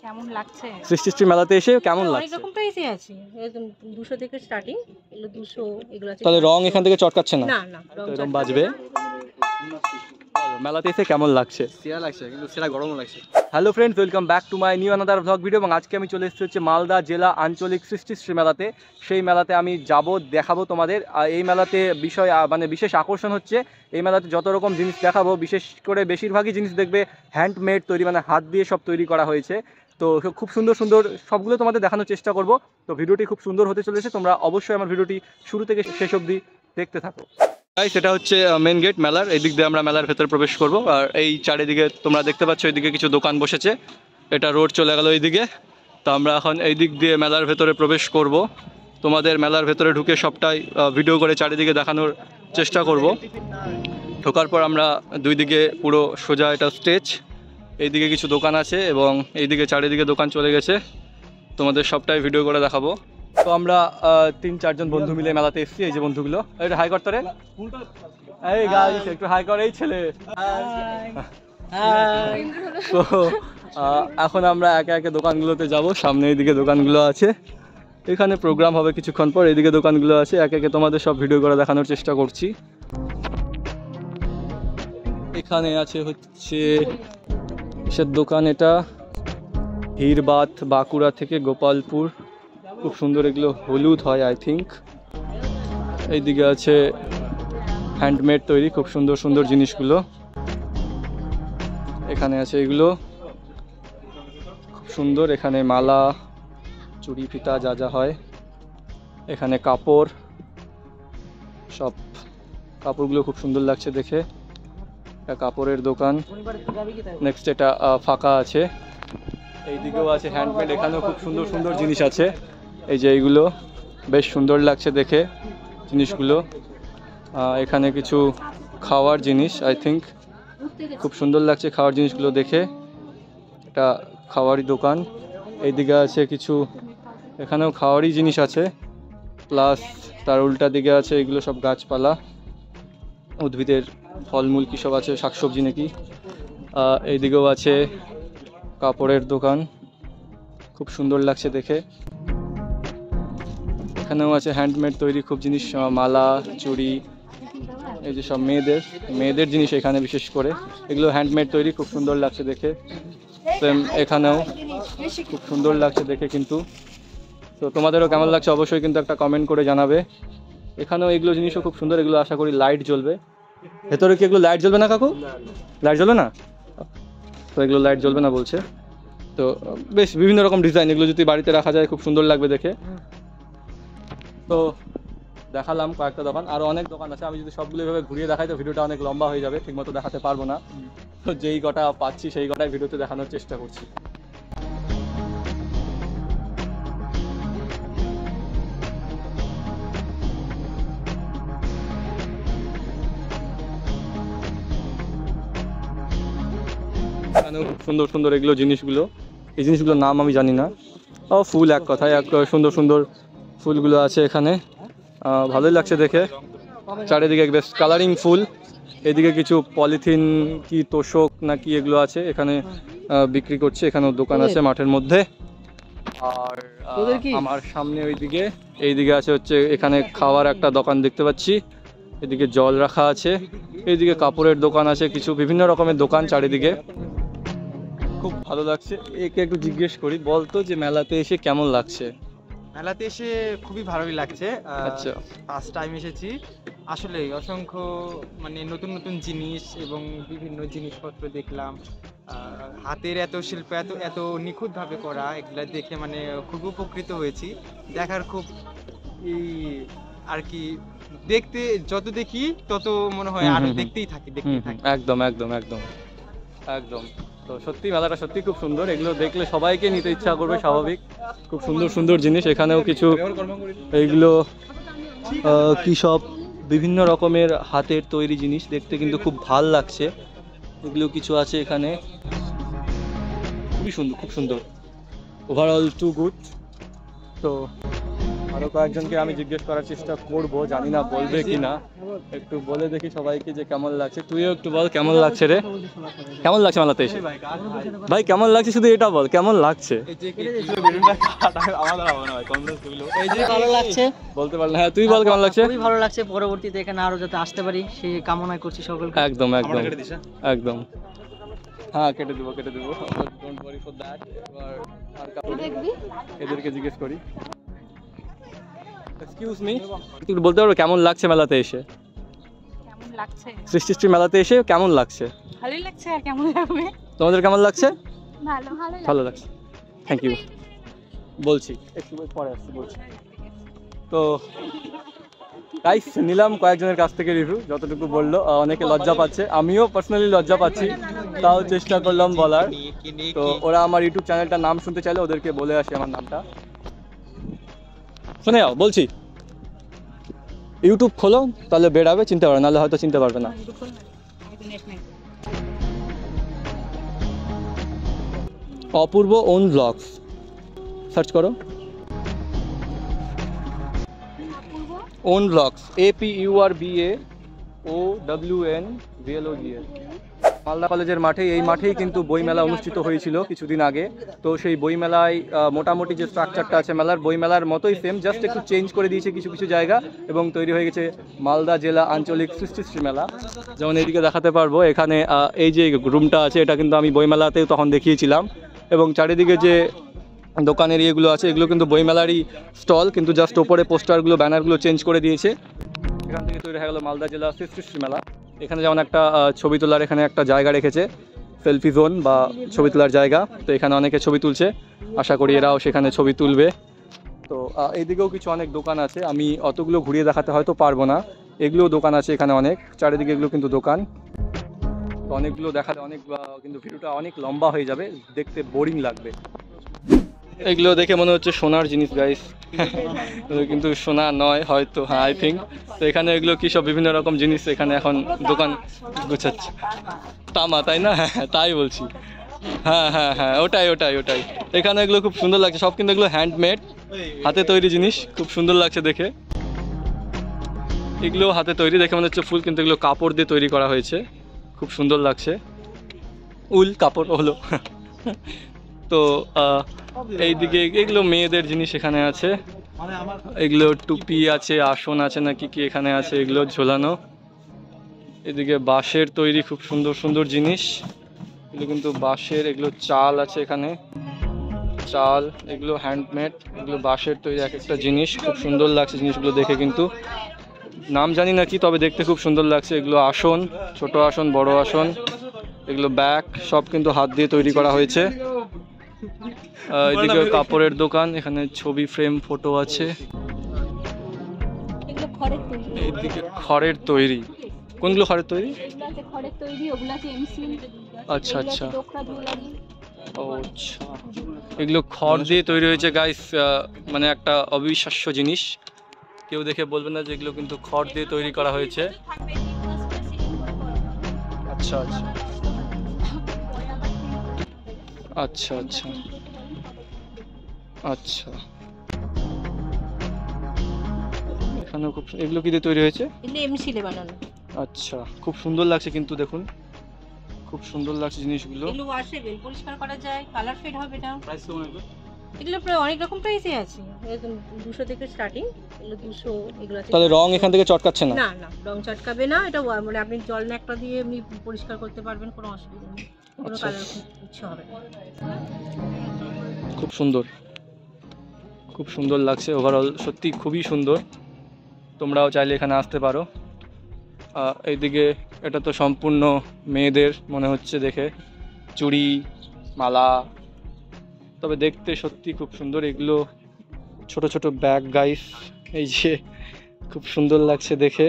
কেমন লাগছে সৃষ্টিশ্রী মেলাতে এসে কেমন অনেক লাগছে? রকম প্রাইসই আছে, একদম 200 থেকে স্টার্টিং, এগুলো 200, এগুলো আছে। তাহলে রং এখান থেকে চটকাচ্ছে না? না না, রং এরকম বাজবে। মেলাতে এসে কেমন লাগছে? সেরা লাগছে, কিন্তু সেরা গরমও লাগছে। Hello friends, welcome back to my new another vlog video. এবং আজকে আমি চলে এসেছি হচ্ছে মালদা জেলা আঞ্চলিক সৃষ্টিশ্রী মেলাতে। সেই মেলাতে আমি যাব, দেখাবো তোমাদের। এই মেলাতে বিশেষ আকর্ষণ হচ্ছে এই মেলাতে যত রকম জিনিস দেখাবো, বিশেষ করে বেশিরভাগই জিনিস দেখবে হ্যান্ডমেড তৈরি, মানে হাত দিয়ে সব তৈরি করা হয়েছে। তো খুব সুন্দর সুন্দর সবগুলো তোমাদের দেখানোর চেষ্টা করব। তো ভিডিওটি খুব সুন্দর হতে চলেছে, তোমরা অবশ্যই আমার ভিডিওটি শুরু থেকে শেষ অবধি দেখতে থাকো। সেটা হচ্ছে মেন গেট মেলার। এই দিক দিয়ে আমরা মেলার ভেতরে প্রবেশ করব। আর এই চারিদিকে তোমরা দেখতে পাচ্ছ, এইদিকে কিছু দোকান বসেছে, এটা রোড চলে গেল এইদিকে। তো আমরা এখন এই দিক দিয়ে মেলার ভেতরে প্রবেশ করব। তোমাদের মেলার ভেতরে ঢুকে সবটাই ভিডিও করে চারিদিকে দেখানোর চেষ্টা করব। ঢোকার পর আমরা দুই দিকে পুরো সোজা এটা স্টেজ, এইদিকে কিছু দোকান আছে এবং এইদিকে চারিদিকে দোকান চলে গেছে, তোমাদের সবটাই ভিডিও করে দেখাবো। তো আমরা 3-4 জন বন্ধু মিলে মেলাতে এসেছি। এই যে বন্ধুগুলো, এটা হাই করতে রে, এই গাইস একটু হাই করে, এই ছেলে। তো এখন আমরা একে একে দোকানগুলোতে যাব। সামনে এইদিকে দোকানগুলো আছে, এখানে প্রোগ্রাম হবে কিছুক্ষণ পর। এইদিকে দোকানগুলো আছে, একে একে তোমাদের সব ভিডিও করে দেখানোর চেষ্টা করছি। এখানে আছে হচ্ছে কিসের দোকান, এটা হিরবাত, বাঁকুড়া থেকে গোপালপুর। খুব সুন্দর, এগুলো হলুদ হয় আই থিঙ্ক। এইদিকে আছে হ্যান্ডমেড তৈরি খুব সুন্দর সুন্দর জিনিসগুলো। এখানে আছে এগুলো খুব সুন্দর, এখানে মালা, চুড়ি, ফিতা যা যা হয়। এখানে কাপড়, সব কাপড়গুলো খুব সুন্দর লাগছে দেখে। এটা কাপড়ের দোকান। নেক্সট এটা ফাঁকা আছে। এইদিকেও আছে হ্যান্ডমেড, এখানেও খুব সুন্দর সুন্দর জিনিস আছে। এই যে এইগুলো বেশ সুন্দর লাগছে দেখে জিনিসগুলো। এখানে কিছু খাওয়ার জিনিস আই থিঙ্ক, খুব সুন্দর লাগছে খাওয়ার জিনিসগুলো দেখে। এটা খাওয়ারই দোকান। এইদিকে আছে কিছু, এখানেও খাওয়ারই জিনিস আছে, প্লাস তার উল্টা দিকে আছে এগুলো সব গাছপালা, উদ্ভিদের ফলমূল কী সব আছে, শাকসবজি নাকি। এইদিকেও আছে কাপড়ের দোকান, খুব সুন্দর লাগছে দেখে। এখানেও আছে হ্যান্ডমেড তৈরি খুব জিনিস, মালা, চুড়ি, এই যে সব মেয়েদের জিনিস এখানে বিশেষ করে। এগুলো হ্যান্ডমেড তৈরি, খুব সুন্দর লাগছে দেখে। সেম এখানেও খুব সুন্দর লাগছে দেখে কিন্তু। তো তোমাদেরও কেমন লাগছে অবশ্যই কিন্তু একটা কমেন্ট করে জানাবে। এখানেও এগুলো জিনিসও খুব সুন্দর, এগুলো আশা করি লাইট জ্বলবে। ভেতরে কি এগুলো লাইট জ্বলবে না কাকু? লাইট জ্বলবে না? তো এগুলো লাইট জ্বলবে না বলছে। তো বেশ বিভিন্ন রকম ডিজাইন, এগুলো যদি বাড়িতে রাখা যায় খুব সুন্দর লাগবে দেখে। তো দেখালাম কয়েকটা দোকান, আরও অনেক দোকান আছে। আমি যদি সবগুলো এভাবে ঘুরিয়ে দেখাই তো ভিডিওটা অনেক লম্বা হয়ে যাবে, ঠিকমতো দেখাতে পারবো না। তো যেই কটা পাচ্ছি সেই কটাই ভিডিওতে দেখানোর চেষ্টা করছি। এখানেও খুব সুন্দর সুন্দর এগুলো জিনিসগুলো, এই জিনিসগুলোর নাম আমি জানি না। ফুল, এক কথায় এক সুন্দর সুন্দর ফুলগুলো আছে এখানে, ভালোই লাগছে দেখে। চারিদিকে বেশ কালারিং ফুল। এদিকে কিছু পলিথিন কি তোষক না কি এগুলো আছে, এখানে বিক্রি করছে। এখানেও দোকান আছে মাঠের মধ্যে। আর আমার সামনে এইদিকে আছে হচ্ছে, এখানে খাওয়ার একটা দোকান দেখতে পাচ্ছি। এদিকে জল রাখা আছে, এইদিকে কাপড়ের দোকান আছে, কিছু বিভিন্ন রকমের দোকান চারিদিকে। খুব ভালো লাগছে। একে একটু জিজ্ঞেস করি, বলতো যে মেলাতে এসে কেমন লাগছে? মেলাতে এসে খুবই ভালোই লাগছে। আচ্ছা, ফার্স্ট টাইম এসেছি। আসলে অসংখ্য মানে নতুন নতুন জিনিস এবং বিভিন্ন জিনিসপত্র দেখলাম। হাতের এত শিল্প এত এত নিখুঁতভাবে করা, এগুলা দেখে মানে খুব উপকৃত হয়েছি। দেখার খুব আর কি, দেখতে যত দেখি তত মনে হয় আরো দেখতেই থাকি। একদম একদম একদম একদম। তো সত্যি মেলাটা সত্যি খুব সুন্দর, এগুলো দেখলে সবাইকে নিতে ইচ্ছা করবে, স্বাভাবিক। খুব সুন্দর সুন্দর জিনিস। এখানেও কিছু এইগুলো কি সব বিভিন্ন রকমের হাতের তৈরি জিনিস, দেখতে কিন্তু খুব ভাল লাগছে। এগুলো কিছু আছে এখানে, খুবই সুন্দর, খুব সুন্দর। Overall too good. তো আরো কয়েকজনকে আমি জিজ্ঞেস করার চেষ্টা করব, জানি না বলবে কিনা। একটু বলে দেখি সবাইকে যে কেমন লাগছে। তুইও একটু বল কেমন লাগছে রে, কেমন লাগছে মেলাতে এসে? ভাই কেমন লাগছে শুধু এটা বল, কেমন লাগছে? ভালো লাগছে, বলতে পারলে? হ্যাঁ তুই বল কেমন লাগছে? খুবই ভালো লাগছে। পরবর্তীতে এখানে আরো যাতে আসতে পারি সেই কামনাই করছি সকলকে। একদম একদম একদম। হ্যাঁ কেটে দেবো ডোন্ট ওয়ারি ফর দ্যাট। এবার আর এদেরকে জিজ্ঞেস করি। এক্সকিউজ মি, একটু বলতে পারবে কেমন লাগছে মেলাতে এসে? কেমন লাগছে? সৃষ্টিশ্রী মেলাতে এসে কেমন লাগছে? ভালোই লাগছে, আর কেমন লাগবে? তোমাদের কেমন লাগছে? ভালো লাগছে, থ্যাংক ইউ। বলছি একটু পরে আসছি বলছি। তো গাইস নিলাম কয়েকজনের কাছ থেকে রিভিউ, যতটুকু বললো। অনেকে লজ্জা পাচ্ছে, আমিও পার্সোনালি লজ্জা পাচ্ছি, তাও চেষ্টা করলাম বলার। তো ওরা আমার ইউটিউব চ্যানেলটার নাম শুনতে চাইলে ওদেরকে বলে আসি আমার নামটা। শুনে যাও বলছি, ইউটিউব খোলো তাহলে বেরাবে, চিনতে পারবে, নাহলে হয়তো চিনতে পারবে না। অপূর্ব ওন ব্লগস সার্চ করো, ওন ব্লগস, APURBAOWNVLOGS। মালদা কলেজের মাঠে, এই মাঠেই কিন্তু বইমেলা অনুষ্ঠিত হয়েছিল কিছুদিন আগে। তো সেই বইমেলায় মোটামুটি যে স্ট্রাকচারটা আছে মেলার, বইমেলার মতোই সেম, জাস্ট একটু চেঞ্জ করে দিয়েছে কিছু কিছু জায়গা, এবং তৈরি হয়ে গেছে মালদা জেলা আঞ্চলিক সৃষ্টিশ্রী মেলা। যেমন এইদিকে দেখাতে পারবো, এখানে এই যে রুমটা আছে এটা কিন্তু আমি বইমেলাতেও তখন দেখিয়েছিলাম, এবং চারিদিকে যে দোকানের ইয়েগুলো আছে এগুলো কিন্তু বইমেলারই স্টল, কিন্তু জাস্ট ওপরে পোস্টারগুলো ব্যানারগুলো চেঞ্জ করে দিয়েছে। এখান থেকে তৈরি হয়ে গেল মালদা জেলা সৃষ্টিশ্রী মেলা। এখানে যেমন একটা ছবি তোলার এখানে একটা জায়গা রেখেছে, সেলফি জোন বা ছবি তোলার জায়গা। তো এখানে অনেকে ছবি তুলছে, আশা করি এরাও সেখানে ছবি তুলবে। তো এইদিকেও কিছু অনেক দোকান আছে, আমি অতগুলো ঘুরিয়ে দেখাতে হয়তো পারবো না। এগুলোও দোকান আছে এখানে অনেক, চারিদিকে এগুলো কিন্তু দোকান। তো অনেকগুলো দেখালে অনেক কিন্তু ভিডিওটা অনেক লম্বা হয়ে যাবে, দেখতে বোরিং লাগবে। এগুলো দেখে মনে হচ্ছে সোনার জিনিস গাইস, কিন্তু সোনা নয় হয়তো, হ্যাঁ আই থিঙ্ক। তো এখানে এগুলো কি সব বিভিন্ন রকম জিনিস এখানে এখন দোকান গুছাচ্ছে, তামা তাই না? হ্যাঁ তাই বলছি, হ্যাঁ হ্যাঁ হ্যাঁ ওটাই ওটাই ওটাই। এখানে এগুলো খুব সুন্দর লাগছে, সব কিন্তু এগুলো হ্যান্ডমেড, হাতে তৈরি জিনিস, খুব সুন্দর লাগছে দেখে। এগুলো হাতে তৈরি দেখে মনে হচ্ছে ফুল, কিন্তু এগুলো কাপড় দিয়ে তৈরি করা হয়েছে, খুব সুন্দর লাগছে, উল কাপড় হলো। তো এইদিকে এগুলো মেয়েদের জিনিস এখানে আছে, এগুলো টুপি আছে, আসন আছে নাকি কি এখানে আছে, এগুলো ঝোলানো। এদিকে বাঁশের তৈরি খুব সুন্দর সুন্দর জিনিস, এগুলো কিন্তু বাঁশের, এগুলো চাল আছে এখানে, চাল, এগুলো হ্যান্ডমেড, এগুলো বাঁশের তৈরি এক একটা জিনিস, খুব সুন্দর লাগছে জিনিসগুলো দেখে, কিন্তু নাম জানি না কি, তবে দেখতে খুব সুন্দর লাগছে। এগুলো আসন, ছোট আসন, বড় আসন, এগুলো ব্যাগ, সব কিন্তু হাত দিয়ে তৈরি করা হয়েছে। এদিকে কাপড়ের দোকান, এখানে ছবি ফ্রেম ফটো আছে। এইদিকে খড়ের তৈরি, কোনগুলো খড়ের তৈরি? আচ্ছা আচ্ছা, ও আচ্ছা, এগুলো খড় দিয়ে তৈরি হয়েছে গাইস, মানে একটা অবিশ্বাস্য জিনিস, কেউ দেখে বলবে না যে এগুলো কিন্তু খড় দিয়ে তৈরি করা হয়েছে। আচ্ছা আচ্ছা আচ্ছা আচ্ছা আচ্ছা, এখানেও খুব, এগুলো কি দিয়ে তৈরি হয়েছে? এগুলো এমসিলে বানানো। আচ্ছা, খুব সুন্দর লাগছে কিন্তু দেখুন, খুব সুন্দর লাগছে জিনিসগুলো। এগুলো ওয়াশেবল, পরিষ্কার করা যায়, কালার ফেড হবে না। প্রাইস কেমন হবে? এগুলো প্রায় অনেক রকম প্রাইসে আছে, একদম 200 থেকে স্টার্টিং, এগুলো 200, এগুলো আছে। তাহলে রং এখান থেকে চটকাচ্ছে না? না না, রং চটকাবে না, এটা মানে আপনি জল ন্যাকটা দিয়ে এমনি পরিষ্কার করতে পারবেন, কোনো অসুবিধা নেই, কোনো কালার কিছু হবে না। খুব সুন্দর, খুব সুন্দর লাগছে, ওভারঅল সত্যি খুবই সুন্দর, তোমরাও চাইলে এখানে আসতে পারো। এইদিকে এটা তো সম্পূর্ণ মেয়েদের মনে হচ্ছে দেখে, চুড়ি মালা, তবে দেখতে সত্যি খুব সুন্দর। এগুলো ছোট ছোট ব্যাগ গাইস, এই যে খুব সুন্দর লাগছে দেখে।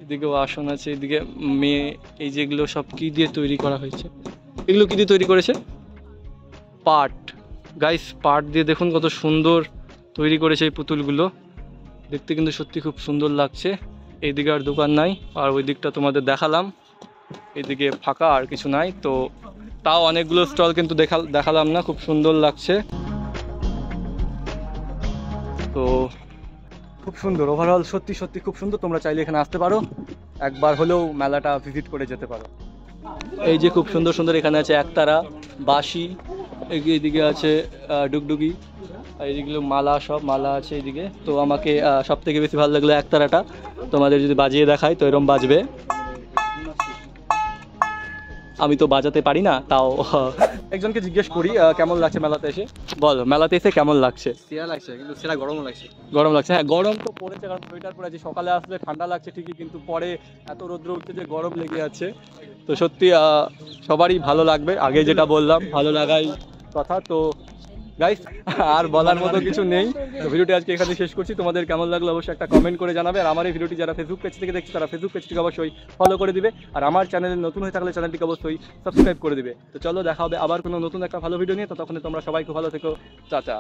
এদিকেও আসন আছে, এদিকে মেয়ে, এই যেগুলো সব কি দিয়ে তৈরি করা হয়েছে, এগুলো কি দিয়ে তৈরি করেছে? পাট গাইস, পাট দিয়ে দেখুন কত সুন্দর তৈরি করেছে এই পুতুলগুলো, দেখতে কিন্তু সত্যি খুব সুন্দর লাগছে। এইদিকে আর দোকান নাই, আর ওই দিকটা তোমাদের দেখালাম, এইদিকে ফাঁকা, আর কিছু নাই। তো তাও অনেকগুলো স্টল কিন্তু দেখালাম না, খুব সুন্দর লাগছে। তো খুব সুন্দর, ওভারঅল সত্যি সত্যি খুব সুন্দর। তোমরা চাইলে এখানে আসতে পারো, একবার হলেও মেলাটা ভিজিট করে যেতে পারো। এই যে খুব সুন্দর সুন্দর এখানে আছে একতারা, বাঁশি, এইদিকে আছে ডুগডুগি, আর এইদিকে মালা, সব মালা আছে এইদিকে। তো আমাকে সব থেকে বেশি ভালো লাগলো একতারাটা। তোমাদের যদি বাজিয়ে দেখাই তো এরম বাজবে, আমি তো বাজাতে পারি না, তাও একজনকে জিজ্ঞেস করি কেমন লাগছে মেলাতে এসে। বল, মেলাতে এসে কেমন লাগছে? সেরা লাগছে, কিন্তু সেরা গরমও লাগছে। গরম লাগছে? হ্যাঁ, গরম তো পড়েছে, কারণ সোয়েটার পরে আছি। সকালে আসলে ঠান্ডা লাগছে ঠিকই, কিন্তু পরে এত রৌদ্র উঠছে যে গরম লেগে যাচ্ছে। তো সত্যি সবারই ভালো লাগবে, আগে যেটা বললাম ভালো লাগাই কথা। তো গাইস, আর বলার মতো কিছু নেই। তো ভিডিওটি আজকে এখানে শেষ করছি। তোমাদের কেমন লাগলো অবশ্যই একটা কমেন্ট করে জানাবে। আর আমার এই ভিডিওটি যারা ফেসবুক পেজ থেকে দেখছে তারা ফেসবুক পেজটিকে অবশ্যই ফলো করে দিবে, আর আমার চ্যানেলে নতুন হয়ে থাকলে চ্যানেলটিকে অবশ্যই সাবস্ক্রাইব করে দিবে। তো চলো, দেখা হবে আবার কোনো নতুন একটা ভালো ভিডিও নিয়ে। ততক্ষণে তোমরা সবাই খুব ভালো থেকো। টাটা।